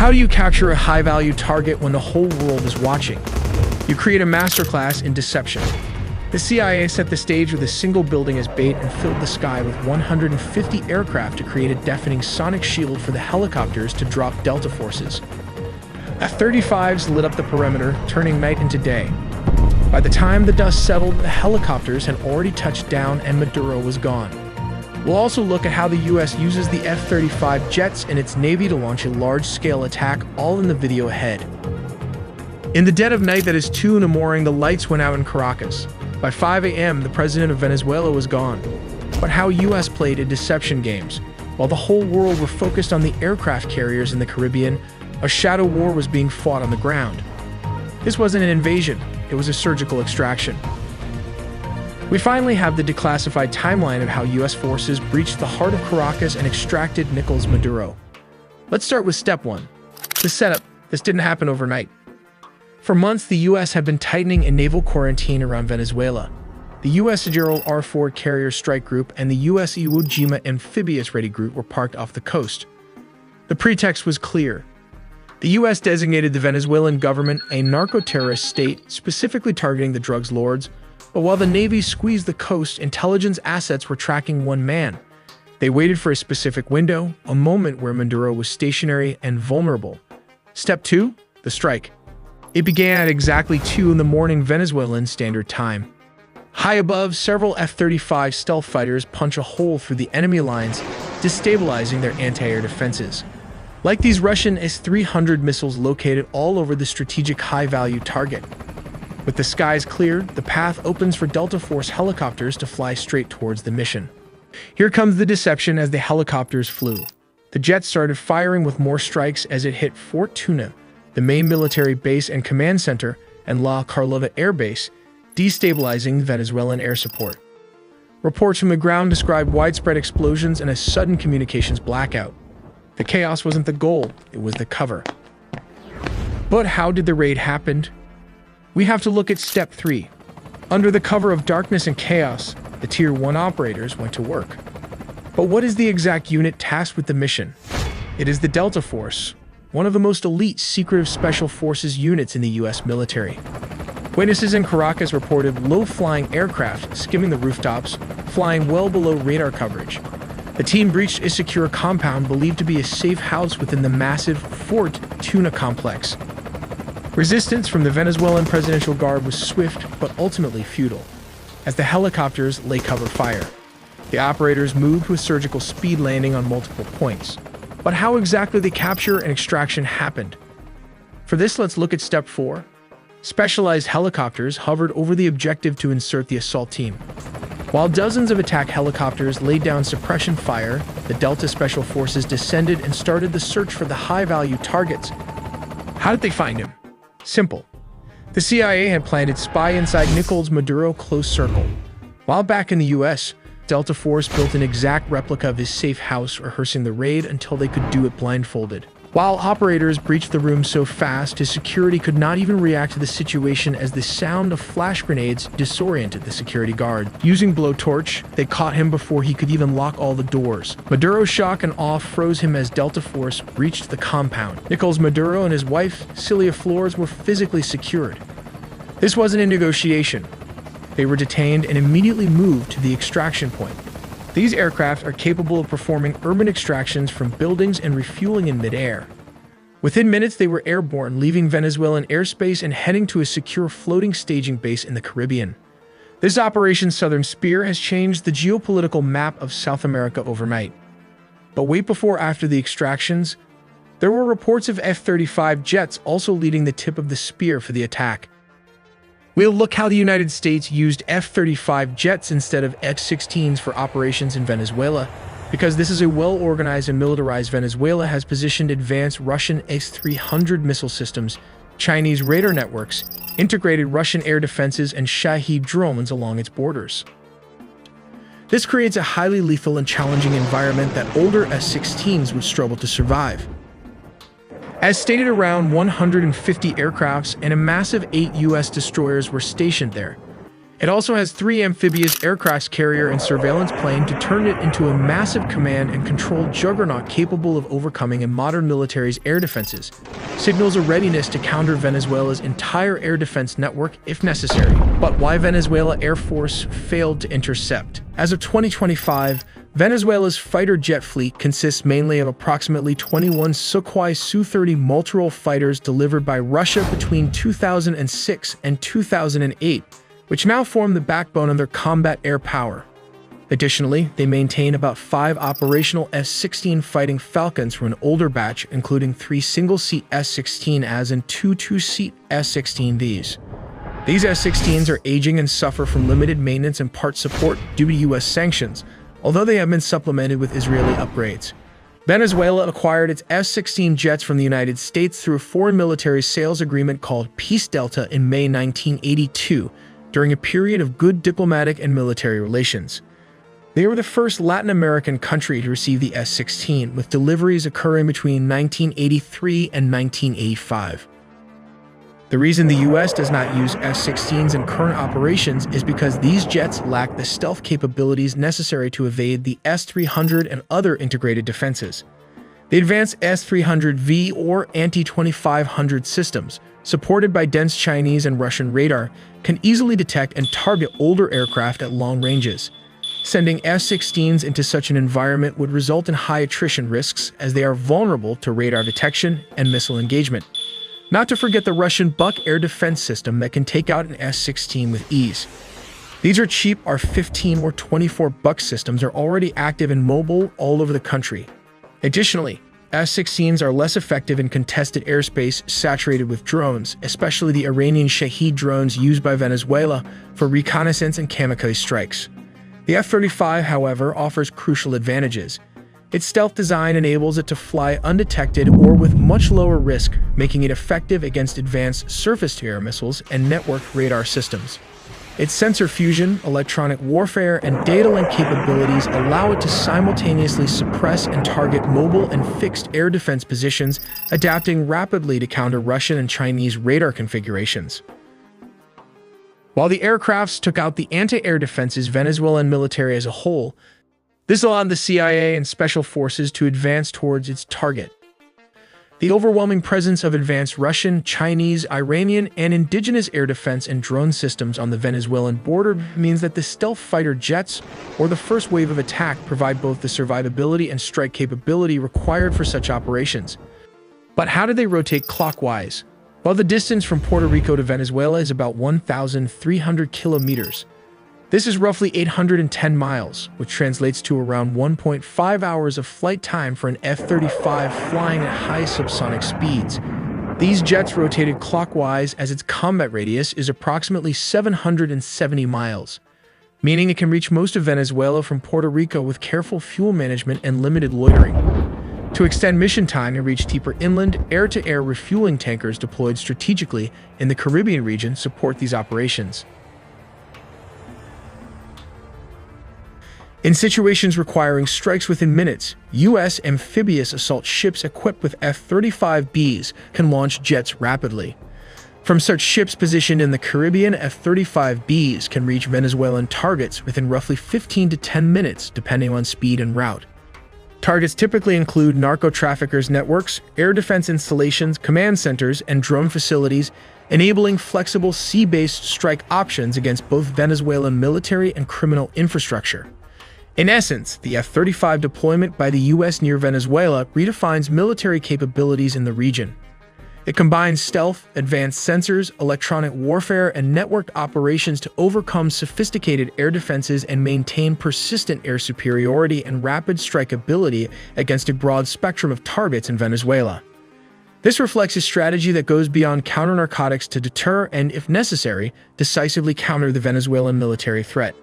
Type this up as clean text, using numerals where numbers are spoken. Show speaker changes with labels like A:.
A: How do you capture a high-value target when the whole world is watching? You create a masterclass in deception. The CIA set the stage with a single building as bait and filled the sky with 150 aircraft to create a deafening sonic shield for the helicopters to drop Delta forces. F-35s lit up the perimeter, turning night into day. By the time the dust settled, the helicopters had already touched down and Maduro was gone. We'll also look at how the US uses the F-35 jets in its Navy to launch a large-scale attack, all in the video ahead. In the dead of night that is 2 in the morning, the lights went out in Caracas. By 5 a.m., the president of Venezuela was gone. But how US played in deception games. While the whole world were focused on the aircraft carriers in the Caribbean, a shadow war was being fought on the ground. This wasn't an invasion, it was a surgical extraction. We finally have the declassified timeline of how US forces breached the heart of Caracas and extracted Nicolás Maduro. Let's start with step 1. The setup. This didn't happen overnight. For months, the US had been tightening a naval quarantine around Venezuela. The US Gerald R. Ford Carrier Strike Group and the US Iwo Jima Amphibious Ready Group were parked off the coast. The pretext was clear. The US designated the Venezuelan government a narco-terrorist state, specifically targeting the drugs lords, but while the Navy squeezed the coast, intelligence assets were tracking one man. They waited for a specific window, a moment where Maduro was stationary and vulnerable. Step 2. The strike. It began at exactly 2 in the morning Venezuelan Standard Time. High above, several F-35 stealth fighters punch a hole through the enemy lines, destabilizing their anti-air defenses. Like these Russian S-300 missiles located all over the strategic high-value target. With the skies cleared, the path opens for Delta Force helicopters to fly straight towards the mission. Here comes the deception as the helicopters flew. The jets started firing with more strikes as it hit Fort Tuna, the main military base and command center, and La Carlota Air Base, destabilizing Venezuelan air support. Reports from the ground described widespread explosions and a sudden communications blackout. The chaos wasn't the goal, it was the cover. But how did the raid happen? We have to look at step 3. Under the cover of darkness and chaos, the Tier 1 operators went to work. But what is the exact unit tasked with the mission? It is the Delta Force, one of the most elite secretive special forces units in the US military. Witnesses in Caracas reported low-flying aircraft skimming the rooftops, flying well below radar coverage. The team breached a secure compound believed to be a safe house within the massive Fort Tuna complex. Resistance from the Venezuelan Presidential Guard was swift but ultimately futile, as the helicopters lay cover fire. The operators moved with surgical speed, landing on multiple points. But how exactly the capture and extraction happened? For this, let's look at step 4. Specialized helicopters hovered over the objective to insert the assault team. While dozens of attack helicopters laid down suppression fire, the Delta Special Forces descended and started the search for the high-value targets. How did they find him? Simple. The CIA had planted spy inside Nicolás Maduro close circle. While back in the US, Delta Force built an exact replica of his safe house, rehearsing the raid until they could do it blindfolded. While operators breached the room so fast, his security could not even react to the situation as the sound of flash grenades disoriented the security guard. Using blowtorch, they caught him before he could even lock all the doors. Maduro's shock and awe froze him as Delta Force reached the compound. Nicolás Maduro and his wife, Celia Flores, were physically secured. This wasn't a negotiation. They were detained and immediately moved to the extraction point. These aircraft are capable of performing urban extractions from buildings and refueling in midair. Within minutes, they were airborne, leaving Venezuelan airspace and heading to a secure floating staging base in the Caribbean. This Operation Southern Spear has changed the geopolitical map of South America overnight. But wait, before after the extractions, there were reports of F-35 jets also leading the tip of the spear for the attack. We'll look how the United States used F-35 jets instead of F-16s for operations in Venezuela, because this is a well-organized and militarized Venezuela has positioned advanced Russian S-300 missile systems, Chinese radar networks, integrated Russian air defenses, and Shahed drones along its borders. This creates a highly lethal and challenging environment that older S-16s would struggle to survive. As stated, around 150 aircrafts and a massive 8 U.S. destroyers were stationed there. It also has 3 amphibious aircraft carrier and surveillance plane to turn it into a massive command and control juggernaut capable of overcoming a modern military's air defenses. Signals a readiness to counter Venezuela's entire air defense network if necessary. But why Venezuela Air Force failed to intercept? As of 2025, Venezuela's fighter jet fleet consists mainly of approximately 21 Sukhoi Su-30 multirole fighters delivered by Russia between 2006 and 2008, which now form the backbone of their combat air power. Additionally, they maintain about 5 operational F-16 Fighting Falcons from an older batch, including 3 single-seat F-16As and 2 two-seat F-16Vs. These F-16s are aging and suffer from limited maintenance and part support due to U.S. sanctions, although they have been supplemented with Israeli upgrades. Venezuela acquired its F-16 jets from the United States through a foreign military sales agreement called Peace Delta in May 1982, during a period of good diplomatic and military relations. They were the first Latin American country to receive the F-16, with deliveries occurring between 1983 and 1985. The reason the U.S. does not use F-16s in current operations is because these jets lack the stealth capabilities necessary to evade the S-300 and other integrated defenses. The advanced S-300V or Anti-2500 systems, supported by dense Chinese and Russian radar, can easily detect and target older aircraft at long ranges. Sending F-16s into such an environment would result in high attrition risks as they are vulnerable to radar detection and missile engagement. Not to forget the Russian Buk air defense system that can take out an F-16 with ease. These are cheap R-15 or 24 Buk systems are already active and mobile all over the country. Additionally, F-16s are less effective in contested airspace saturated with drones, especially the Iranian Shahed drones used by Venezuela for reconnaissance and kamikaze strikes. The F-35, however, offers crucial advantages. Its stealth design enables it to fly undetected or with much lower risk, making it effective against advanced surface-to-air missiles and networked radar systems. Its sensor fusion, electronic warfare, and data link capabilities allow it to simultaneously suppress and target mobile and fixed air defense positions, adapting rapidly to counter Russian and Chinese radar configurations. While the aircrafts took out the anti-air defenses Venezuelan military as a whole, this allowed the CIA and special forces to advance towards its target. The overwhelming presence of advanced Russian, Chinese, Iranian, and indigenous air defense and drone systems on the Venezuelan border means that the stealth fighter jets, or the first wave of attack, provide both the survivability and strike capability required for such operations. But how do they rotate clockwise? Well, the distance from Puerto Rico to Venezuela is about 1,300 kilometers. This is roughly 810 miles, which translates to around 1.5 hours of flight time for an F-35 flying at high subsonic speeds. These jets rotated clockwise as its combat radius is approximately 770 miles, meaning it can reach most of Venezuela from Puerto Rico with careful fuel management and limited loitering. To extend mission time and reach deeper inland, air-to-air refueling tankers deployed strategically in the Caribbean region support these operations. In situations requiring strikes within minutes, U.S. amphibious assault ships equipped with F-35Bs can launch jets rapidly. From such ships positioned in the Caribbean, F-35Bs can reach Venezuelan targets within roughly 15 to 10 minutes, depending on speed and route. Targets typically include narco-traffickers' networks, air defense installations, command centers, and drone facilities, enabling flexible sea-based strike options against both Venezuelan military and criminal infrastructure. In essence, the F-35 deployment by the U.S. near Venezuela redefines military capabilities in the region. It combines stealth, advanced sensors, electronic warfare, and networked operations to overcome sophisticated air defenses and maintain persistent air superiority and rapid strikeability against a broad spectrum of targets in Venezuela. This reflects a strategy that goes beyond counter-narcotics to deter and, if necessary, decisively counter the Venezuelan military threat.